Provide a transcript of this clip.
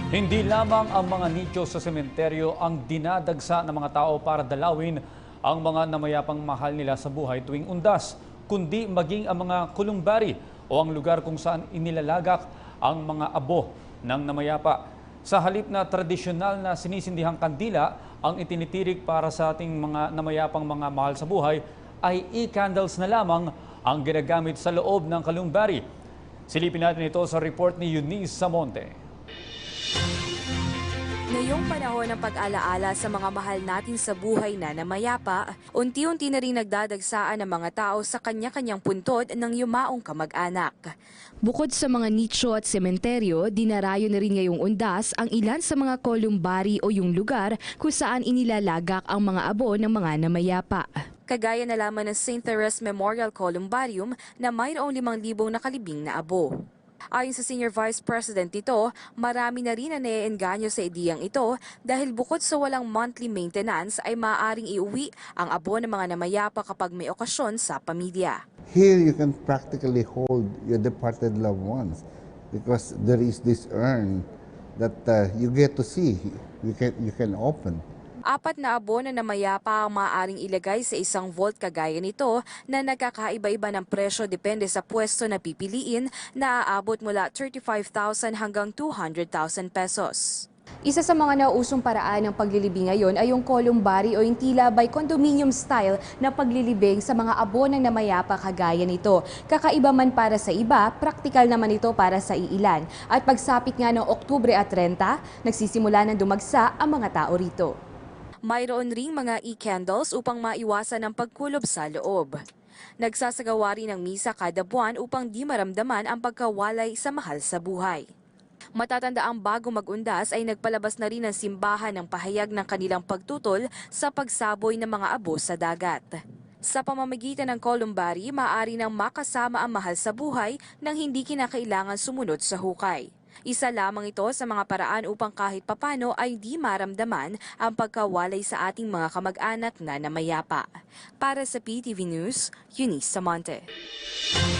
Hindi lamang ang mga nicho sa sementeryo ang dinadagsa ng mga tao para dalawin ang mga namayapang mahal nila sa buhay tuwing undas, kundi maging ang mga kulumbari o ang lugar kung saan inilalagak ang mga abo ng namayapa. Sa halip na tradisyonal na sinisindihang kandila ang itinitirik para sa ating mga namayapang mga mahal sa buhay, ay e-candles na lamang ang ginagamit sa loob ng kalumbari. Silipin natin ito sa report ni Eunice Samonte. Ngayong panahon ng pag-alaala sa mga mahal natin sa buhay na namayapa, unti-unti na rin nagdadagsaan ng mga tao sa kanya-kanyang puntod ng yumaong kamag-anak. Bukod sa mga nicho at sementeryo, dinarayo na rin ngayong undas ang ilan sa mga kolumbari o yung lugar kung saan inilalagak ang mga abo ng mga namayapa. Kagaya na lamang ng St. Therese Memorial Columbarium na mayroong 5,000 nakalibing na abo. Ayon sa Senior Vice President nito, marami na rin na naiengganyo sa ideyang ito dahil bukod sa walang monthly maintenance ay maaaring iuwi ang abo ng mga namayapa kapag may okasyon sa pamilya. Here you can practically hold your departed loved ones because there is this urn that you get to see, you can open. 4 na abo na namayapa ang maaaring ilagay sa isang vault kagaya nito na nagkakaiba-iba ng presyo depende sa pwesto na pipiliin na aabot mula 35,000 hanggang 200,000 pesos. Isa sa mga nauusong paraan ng paglilibing ngayon ay yung columbari o yung tila by condominium style na paglilibing sa mga abo ng namayapa kagaya nito. Kakaiba man para sa iba, praktikal naman ito para sa iilan. At pagsapit nga ng Oktubre at 30, nagsisimula ng dumagsa ang mga tao rito. Mayroon ring mga e-candles upang maiwasan ang pagkulob sa loob. Nagsasagawa rin ng misa kada buwan upang di maramdaman ang pagkawalay sa mahal sa buhay. Matatandaang bago mag-undas ay nagpalabas na rin ng simbahan ng pahayag ng kanilang pagtutol sa pagsaboy ng mga abo sa dagat. Sa pamamagitan ng columbari, maaari nang makasama ang mahal sa buhay nang hindi kinakailangan sumunod sa hukay. Isa lamang ito sa mga paraan upang kahit papano ay di maramdaman ang pagkawalay sa ating mga kamag-anak na namayapa. Para sa PTV News, Eunice Samonte.